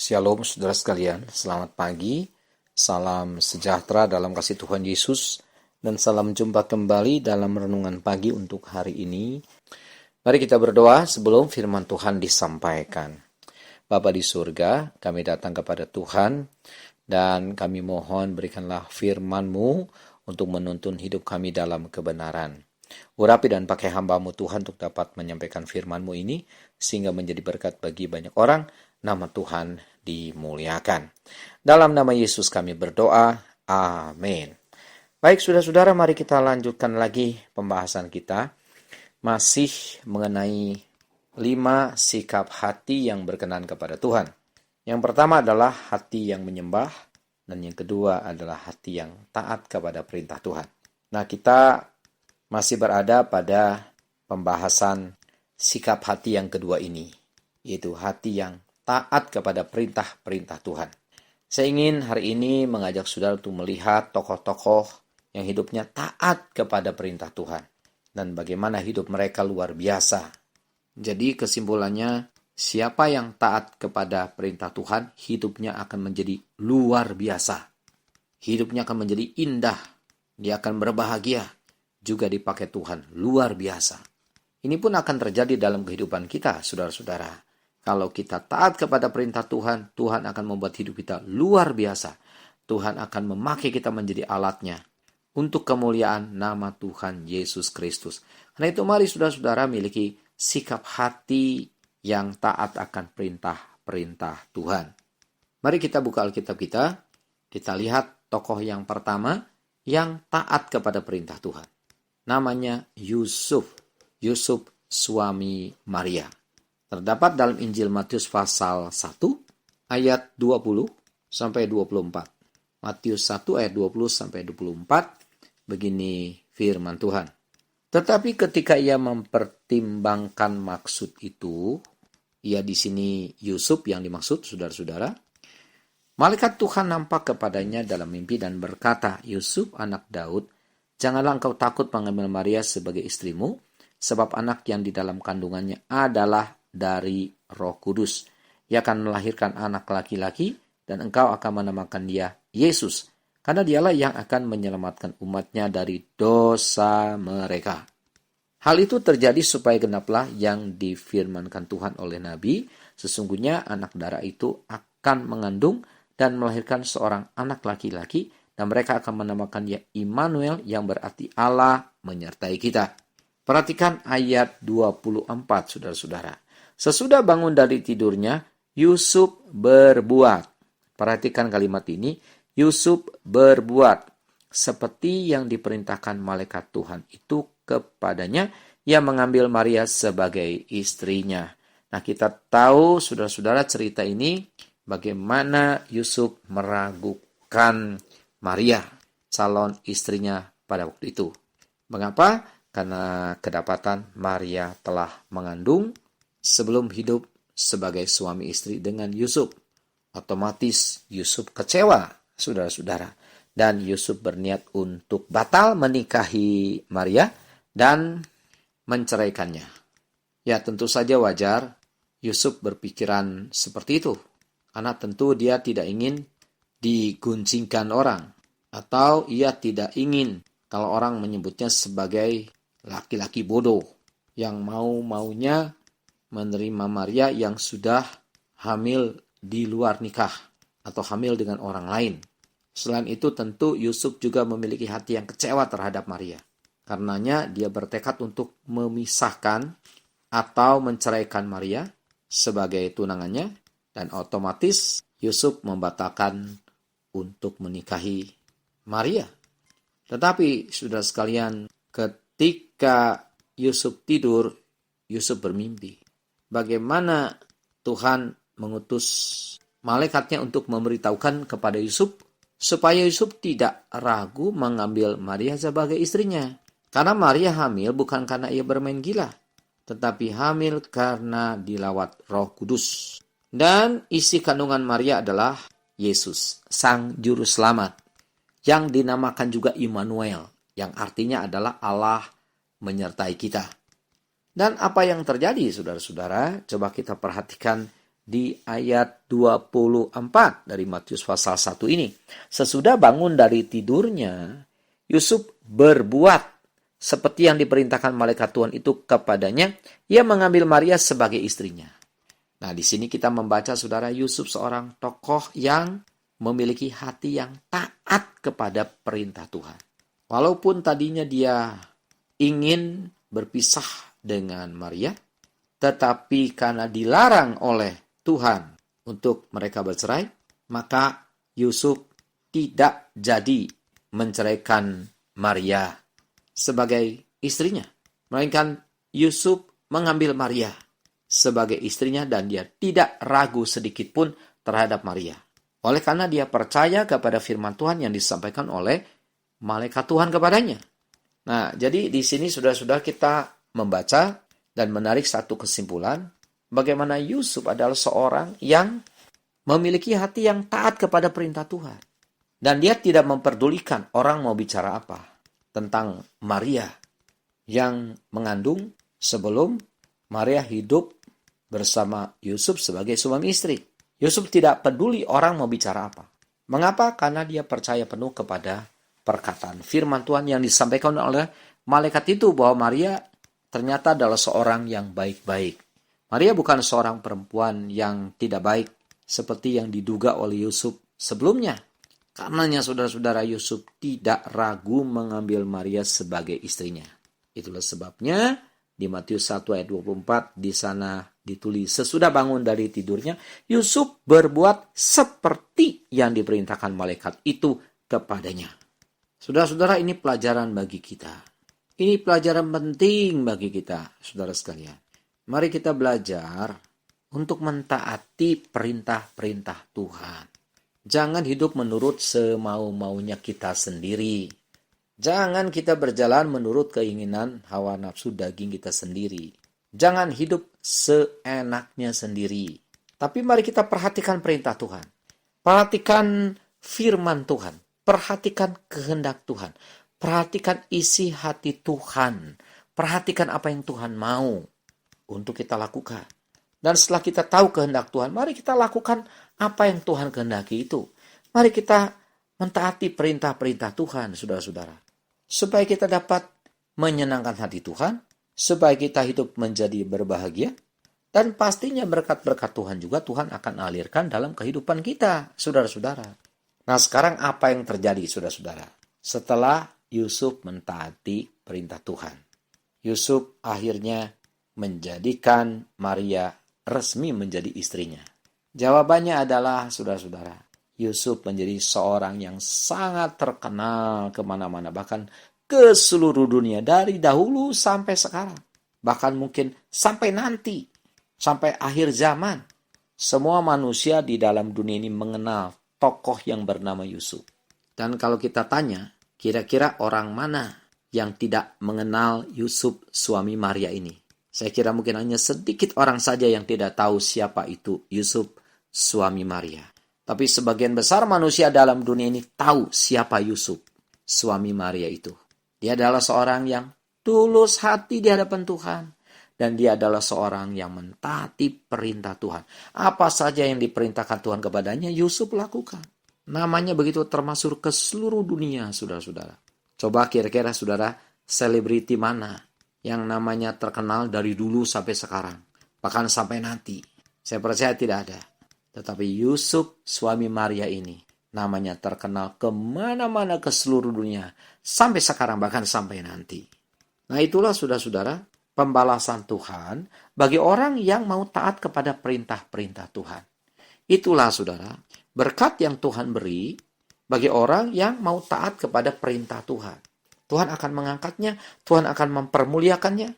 Shalom saudara sekalian, selamat pagi, salam sejahtera dalam kasih Tuhan Yesus, dan salam jumpa kembali dalam renungan pagi untuk hari ini. Mari kita berdoa sebelum firman Tuhan disampaikan. Bapa di surga, kami datang kepada Tuhan, dan kami mohon berikanlah firman-Mu untuk menuntun hidup kami dalam kebenaran. Urapi dan pakai hamba-Mu Tuhan untuk dapat menyampaikan firman-Mu ini, sehingga menjadi berkat bagi banyak orang. Nama Tuhan dimuliakan. Dalam nama Yesus kami berdoa. Amin. Baik, saudara-saudara, mari kita lanjutkan lagi pembahasan kita. Masih mengenai 5 sikap hati yang berkenan kepada Tuhan. Yang pertama adalah hati yang menyembah, dan yang kedua adalah hati yang taat kepada perintah Tuhan. Nah, kita masih berada pada pembahasan sikap hati yang kedua ini, yaitu hati yang taat kepada perintah-perintah Tuhan. Saya ingin hari ini mengajak saudara untuk melihat tokoh-tokoh yang hidupnya taat kepada perintah Tuhan, dan bagaimana hidup mereka luar biasa. Jadi kesimpulannya, siapa yang taat kepada perintah Tuhan, hidupnya akan menjadi luar biasa. Hidupnya akan menjadi indah, dia akan berbahagia, juga dipakai Tuhan luar biasa. Ini pun akan terjadi dalam kehidupan kita, saudara-saudara. Kalau kita taat kepada perintah Tuhan, Tuhan akan membuat hidup kita luar biasa. Tuhan akan memakai kita menjadi alatnya untuk kemuliaan nama Tuhan Yesus Kristus. Karena itu mari saudara-saudara miliki sikap hati yang taat akan perintah-perintah Tuhan. Mari kita buka Alkitab kita. Kita lihat tokoh yang pertama yang taat kepada perintah Tuhan. Namanya Yusuf. Yusuf suami Maria. Terdapat dalam Injil Matius pasal 1 ayat 20 sampai 24. Matius 1 ayat 20 sampai 24. Begini firman Tuhan. Tetapi ketika ia mempertimbangkan maksud itu, ia di sini Yusuf yang dimaksud, saudara-saudara. Malaikat Tuhan nampak kepadanya dalam mimpi dan berkata, Yusuf anak Daud, janganlah engkau takut mengambil Maria sebagai istrimu, sebab anak yang di dalam kandungannya adalah dari Roh Kudus. Ia akan melahirkan anak laki-laki, dan engkau akan menamakan dia Yesus, karena dialah yang akan menyelamatkan umatnya dari dosa mereka. Hal itu terjadi supaya genaplah yang difirmankan Tuhan oleh Nabi, sesungguhnya anak darah itu akan mengandung dan melahirkan seorang anak laki-laki, dan mereka akan menamakan dia Immanuel, yang berarti Allah menyertai kita. Perhatikan ayat 24, saudara-saudara. Sesudah bangun dari tidurnya, Yusuf berbuat. Perhatikan kalimat ini, Yusuf berbuat seperti yang diperintahkan malaikat Tuhan itu kepadanya. Ia mengambil Maria sebagai istrinya. Nah, kita tahu, saudara-saudara, cerita ini bagaimana Yusuf meragukan Maria, calon istrinya pada waktu itu. Mengapa? Karena kedapatan Maria telah mengandung sebelum hidup sebagai suami istri dengan Yusuf. Otomatis Yusuf kecewa, saudara-saudara. Dan Yusuf berniat untuk batal menikahi Maria dan menceraikannya. Ya, tentu saja wajar Yusuf berpikiran seperti itu. Karena tentu dia tidak ingin diguncingkan orang. Atau ia tidak ingin kalau orang menyebutnya sebagai laki-laki bodoh yang mau-maunya menerima Maria yang sudah hamil di luar nikah atau hamil dengan orang lain. Selain itu tentu Yusuf juga memiliki hati yang kecewa terhadap Maria. Karenanya dia bertekad untuk memisahkan atau menceraikan Maria sebagai tunangannya, dan otomatis Yusuf membatalkan untuk menikahi Maria. Tetapi saudara sekalian, ketika Yusuf tidur, Yusuf bermimpi. Bagaimana Tuhan mengutus malaikatnya untuk memberitahukan kepada Yusuf supaya Yusuf tidak ragu mengambil Maria sebagai istrinya. Karena Maria hamil bukan karena ia bermain gila, tetapi hamil karena dilawat Roh Kudus. Dan isi kandungan Maria adalah Yesus, Sang Juru Selamat, yang dinamakan juga Immanuel, yang artinya adalah Allah menyertai kita. Dan apa yang terjadi, saudara-saudara? Coba kita perhatikan di ayat 24 dari Matius pasal 1 ini. Sesudah bangun dari tidurnya, Yusuf berbuat seperti yang diperintahkan malaikat Tuhan itu kepadanya. Ia mengambil Maria sebagai istrinya. Nah, di sini kita membaca, saudara, Yusuf seorang tokoh yang memiliki hati yang taat kepada perintah Tuhan. Walaupun tadinya dia ingin berpisah dengan Maria, tetapi karena dilarang oleh Tuhan untuk mereka bercerai, maka Yusuf tidak jadi menceraikan Maria sebagai istrinya. Melainkan Yusuf mengambil Maria sebagai istrinya dan dia tidak ragu sedikit pun terhadap Maria. Oleh karena dia percaya kepada firman Tuhan yang disampaikan oleh malaikat Tuhan kepadanya. Nah, jadi di sini sudah kita membaca dan menarik satu kesimpulan, bagaimana Yusuf adalah seorang yang memiliki hati yang taat kepada perintah Tuhan. Dan dia tidak memperdulikan orang mau bicara apa tentang Maria yang mengandung sebelum Maria hidup bersama Yusuf sebagai suami istri. Yusuf tidak peduli orang mau bicara apa. Mengapa? Karena dia percaya penuh kepada perkataan firman Tuhan yang disampaikan oleh malaikat itu, bahwa Maria ternyata adalah seorang yang baik-baik. Maria bukan seorang perempuan yang tidak baik seperti yang diduga oleh Yusuf sebelumnya. Karenanya saudara-saudara, Yusuf tidak ragu mengambil Maria sebagai istrinya. Itulah sebabnya di Matius 1 ayat 24 di sana ditulis, sesudah bangun dari tidurnya, Yusuf berbuat seperti yang diperintahkan malaikat itu kepadanya. Saudara-saudara, ini pelajaran bagi kita. Ini pelajaran penting bagi kita, saudara sekalian. Mari kita belajar untuk mentaati perintah-perintah Tuhan. Jangan hidup menurut semau-maunya kita sendiri. Jangan kita berjalan menurut keinginan hawa nafsu daging kita sendiri. Jangan hidup seenaknya sendiri. Tapi mari kita perhatikan perintah Tuhan. Perhatikan firman Tuhan. Perhatikan kehendak Tuhan. Perhatikan isi hati Tuhan. Perhatikan apa yang Tuhan mau untuk kita lakukan. Dan setelah kita tahu kehendak Tuhan, mari kita lakukan apa yang Tuhan kehendaki itu. Mari kita mentaati perintah-perintah Tuhan, saudara-saudara. Supaya kita dapat menyenangkan hati Tuhan, supaya kita hidup menjadi berbahagia, dan pastinya berkat-berkat Tuhan juga Tuhan akan alirkan dalam kehidupan kita, saudara-saudara. Nah, sekarang apa yang terjadi, saudara-saudara? Setelah Yusuf mentaati perintah Tuhan, Yusuf akhirnya menjadikan Maria resmi menjadi istrinya. Jawabannya adalah, saudara-saudara, Yusuf menjadi seorang yang sangat terkenal kemana-mana, bahkan ke seluruh dunia, dari dahulu sampai sekarang. Bahkan mungkin sampai nanti, sampai akhir zaman. Semua manusia di dalam dunia ini mengenal tokoh yang bernama Yusuf. Dan kalau kita tanya, kira-kira orang mana yang tidak mengenal Yusuf suami Maria ini? Saya kira mungkin hanya sedikit orang saja yang tidak tahu siapa itu Yusuf suami Maria. Tapi sebagian besar manusia dalam dunia ini tahu siapa Yusuf, suami Maria itu. Dia adalah seorang yang tulus hati di hadapan Tuhan. Dan dia adalah seorang yang mentaati perintah Tuhan. Apa saja yang diperintahkan Tuhan kepadanya, Yusuf lakukan. Namanya begitu termasuk ke seluruh dunia, saudara-saudara. Coba kira-kira saudara, selebriti mana yang namanya terkenal dari dulu sampai sekarang, bahkan sampai nanti? Saya percaya tidak ada. Tetapi Yusuf suami Maria ini namanya terkenal kemana-mana ke seluruh dunia, sampai sekarang bahkan sampai nanti. Nah, itulah saudara-saudara pembalasan Tuhan bagi orang yang mau taat kepada perintah-perintah Tuhan. Itulah saudara berkat yang Tuhan beri bagi orang yang mau taat kepada perintah Tuhan. Tuhan akan mengangkatnya, Tuhan akan mempermuliakannya,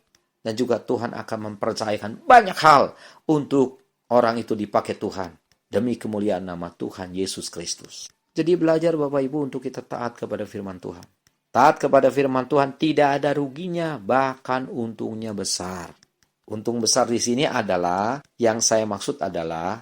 dan juga Tuhan akan mempercayakan banyak hal untuk orang itu dipakai Tuhan demi kemuliaan nama Tuhan Yesus Kristus. Jadi belajar Bapak Ibu untuk kita taat kepada firman Tuhan. Taat kepada firman Tuhan tidak ada ruginya, bahkan untungnya besar. Untung besar di sini adalah, yang saya maksud adalah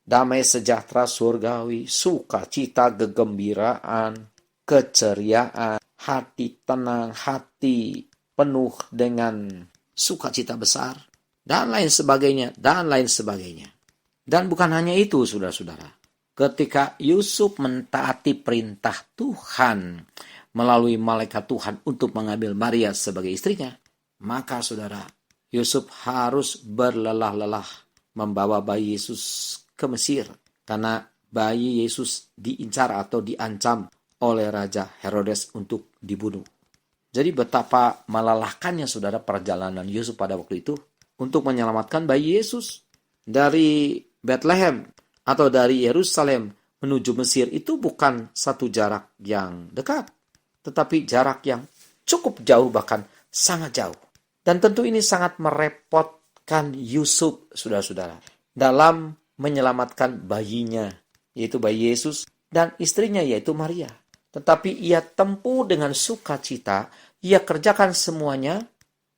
damai sejahtera surgawi, sukacita, kegembiraan, keceriaan, hati tenang, hati penuh dengan sukacita besar, dan lain sebagainya, dan lain sebagainya. Dan bukan hanya itu, saudara-saudara. Ketika Yusuf mentaati perintah Tuhan melalui malaikat Tuhan untuk mengambil Maria sebagai istrinya, maka saudara, Yusuf harus berlelah-lelah membawa bayi Yesus ke Mesir. Karena bayi Yesus diincar atau diancam oleh Raja Herodes untuk dibunuh. Jadi betapa melelahkannya saudara perjalanan Yusuf pada waktu itu untuk menyelamatkan bayi Yesus. Dari Bethlehem atau dari Yerusalem menuju Mesir itu bukan satu jarak yang dekat, tetapi jarak yang cukup jauh, bahkan sangat jauh. Dan tentu ini sangat merepotkan Yusuf, saudara-saudara, dalam menyelamatkan bayinya, yaitu bayi Yesus, dan istrinya, yaitu Maria. Tetapi ia tempuh dengan sukacita, ia kerjakan semuanya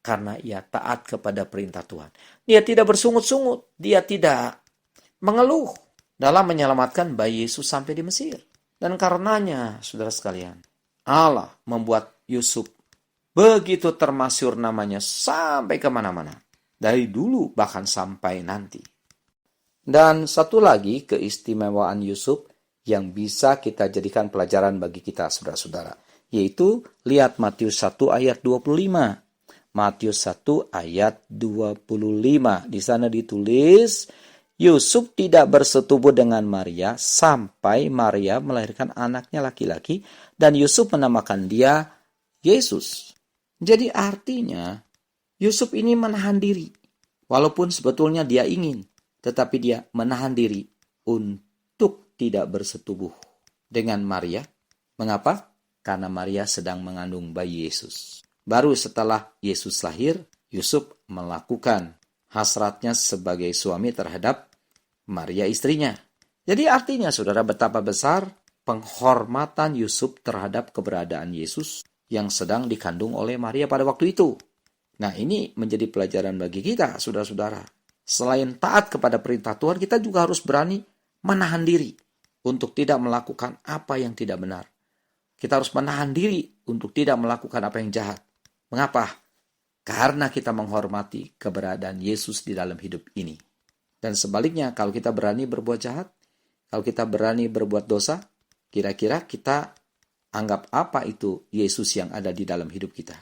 karena ia taat kepada perintah Tuhan. Dia tidak bersungut-sungut, dia tidak mengeluh dalam menyelamatkan bayi Yesus sampai di Mesir. Dan karenanya, saudara sekalian, Allah membuat Yusuf begitu termasyhur namanya sampai kemana-mana. Dari dulu bahkan sampai nanti. Dan satu lagi keistimewaan Yusuf yang bisa kita jadikan pelajaran bagi kita, saudara-saudara. Yaitu, lihat Matius 1 ayat 25. Matius 1 ayat 25. Di sana ditulis, Yusuf tidak bersetubuh dengan Maria sampai Maria melahirkan anaknya laki-laki dan Yusuf menamakan dia Yesus. Jadi artinya Yusuf ini menahan diri. Walaupun sebetulnya dia ingin, tetapi dia menahan diri untuk tidak bersetubuh dengan Maria. Mengapa? Karena Maria sedang mengandung bayi Yesus. Baru setelah Yesus lahir, Yusuf melakukan hasratnya sebagai suami terhadap Maria istrinya. Jadi artinya saudara, betapa besar penghormatan Yusuf terhadap keberadaan Yesus yang sedang dikandung oleh Maria pada waktu itu. Nah, ini menjadi pelajaran bagi kita, saudara-saudara. Selain taat kepada perintah Tuhan, kita juga harus berani menahan diri untuk tidak melakukan apa yang tidak benar. Kita harus menahan diri untuk tidak melakukan apa yang jahat. Mengapa? Karena kita menghormati keberadaan Yesus di dalam hidup ini. Dan sebaliknya, kalau kita berani berbuat jahat, kalau kita berani berbuat dosa, kira-kira kita anggap apa itu Yesus yang ada di dalam hidup kita?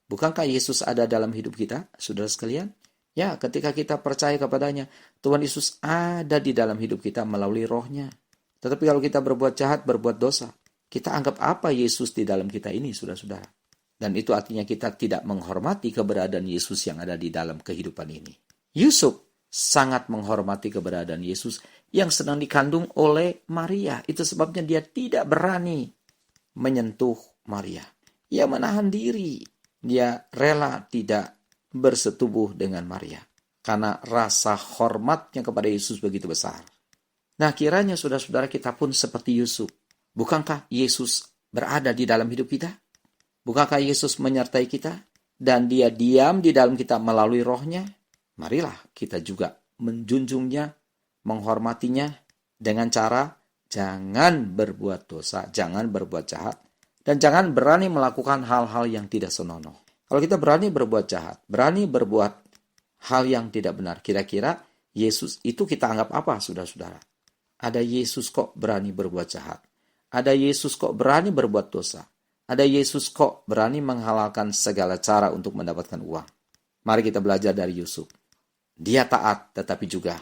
Bukankah Yesus ada dalam hidup kita, saudara sekalian? Ya, ketika kita percaya kepadanya, Tuhan Yesus ada di dalam hidup kita melalui rohnya. Tetapi kalau kita berbuat jahat, berbuat dosa, kita anggap apa Yesus di dalam kita ini, saudara-saudara? Dan itu artinya kita tidak menghormati keberadaan Yesus yang ada di dalam kehidupan ini. Yusuf sangat menghormati keberadaan Yesus yang sedang dikandung oleh Maria. Itu sebabnya dia tidak berani menyentuh Maria. Ia menahan diri. Dia rela tidak bersetubuh dengan Maria. Karena rasa hormatnya kepada Yesus begitu besar. Nah, kiranya saudara-saudara kita pun seperti Yusuf. Bukankah Yesus berada di dalam hidup kita? Bukankah Yesus menyertai kita? Dan dia diam di dalam kita melalui rohnya? Marilah kita juga menjunjungnya, menghormatinya dengan cara jangan berbuat dosa, jangan berbuat jahat, dan jangan berani melakukan hal-hal yang tidak senonoh. Kalau kita berani berbuat jahat, berani berbuat hal yang tidak benar, kira-kira Yesus itu kita anggap apa, saudara-saudara? Ada Yesus kok berani berbuat jahat? Ada Yesus kok berani berbuat dosa? Ada Yesus kok berani menghalalkan segala cara untuk mendapatkan uang? Mari kita belajar dari Yusuf. Dia taat tetapi juga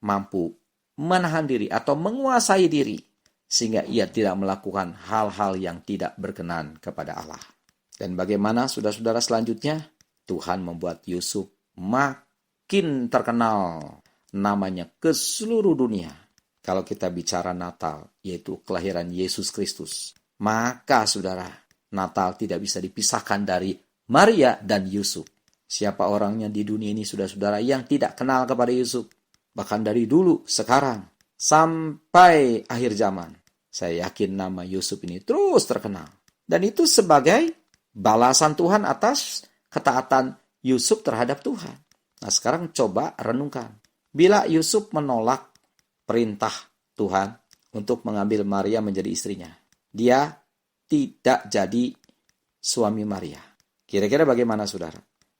mampu menahan diri atau menguasai diri sehingga ia tidak melakukan hal-hal yang tidak berkenan kepada Allah. Dan bagaimana saudara-saudara selanjutnya? Tuhan membuat Yusuf makin terkenal namanya ke seluruh dunia. Kalau kita bicara Natal, yaitu kelahiran Yesus Kristus, maka saudara, Natal tidak bisa dipisahkan dari Maria dan Yusuf. Siapa orangnya di dunia ini, saudara-saudara, yang tidak kenal kepada Yusuf? Bahkan dari dulu, sekarang, sampai akhir zaman. Saya yakin nama Yusuf ini terus terkenal. Dan itu sebagai balasan Tuhan atas ketaatan Yusuf terhadap Tuhan. Nah, sekarang coba renungkan. Bila Yusuf menolak perintah Tuhan untuk mengambil Maria menjadi istrinya, dia tidak jadi suami Maria. Kira-kira bagaimana, saudara?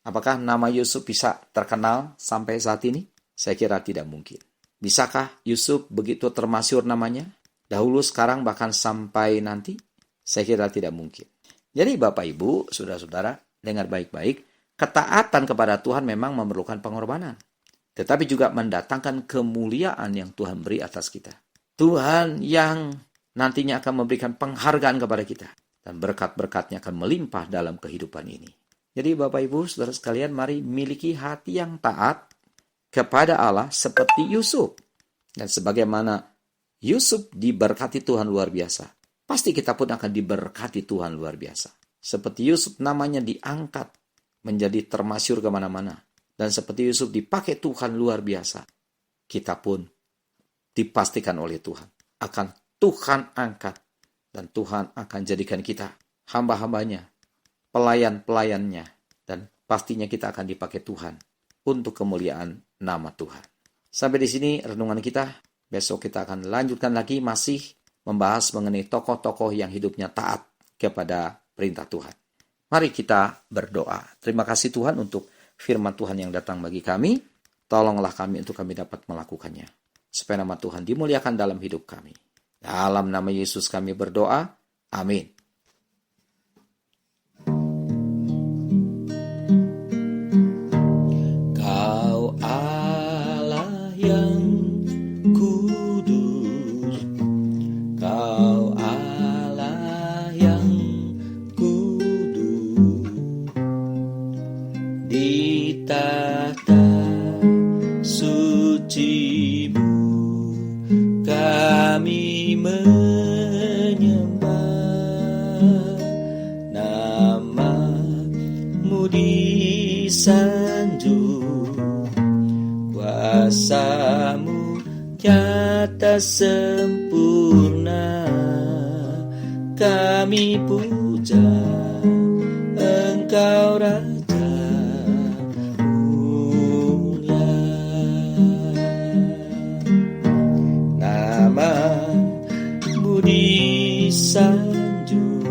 Apakah nama Yusuf bisa terkenal sampai saat ini? Saya kira tidak mungkin. Bisakah Yusuf begitu termasyhur namanya? Dahulu, sekarang, bahkan sampai nanti? Saya kira tidak mungkin. Jadi Bapak Ibu, saudara-saudara, dengar baik-baik. Ketaatan kepada Tuhan memang memerlukan pengorbanan. Tetapi juga mendatangkan kemuliaan yang Tuhan beri atas kita. Tuhan yang nantinya akan memberikan penghargaan kepada kita. Dan berkat-berkatnya akan melimpah dalam kehidupan ini. Jadi Bapak Ibu, saudara sekalian, mari miliki hati yang taat kepada Allah seperti Yusuf. Dan sebagaimana Yusuf diberkati Tuhan luar biasa, pasti kita pun akan diberkati Tuhan luar biasa. Seperti Yusuf namanya diangkat menjadi termasyhur kemana-mana. Dan seperti Yusuf dipakai Tuhan luar biasa, kita pun dipastikan oleh Tuhan akan Tuhan angkat. Dan Tuhan akan jadikan kita hamba-hambanya, pelayan-pelayannya. Dan pastinya kita akan dipakai Tuhan untuk kemuliaan nama Tuhan. Sampai di sini renungan kita. Besok kita akan lanjutkan lagi, masih membahas mengenai tokoh-tokoh yang hidupnya taat kepada perintah Tuhan. Mari kita berdoa. Terima kasih Tuhan untuk firman Tuhan yang datang bagi kami. Tolonglah kami untuk kami dapat melakukannya, supaya nama Tuhan dimuliakan dalam hidup kami. Dalam nama Yesus kami berdoa. Amin. Kau Allah yang kudus, Kau Allah yang kudus, di tahta suci-Mu kami menyembah, nama-Mu disanjung, kuasa-Mu nyata sempurna, kami puja Engkau Raja mulia. Nama-Mu disanjung,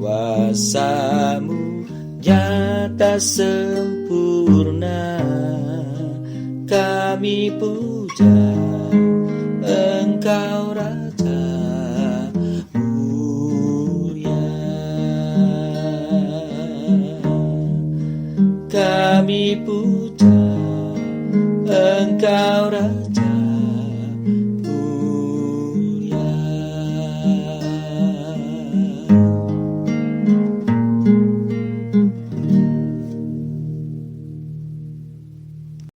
kuasa-Mu nyata sempurna, kami puja Engkau Raja mulia. Kami puja Engkau Raja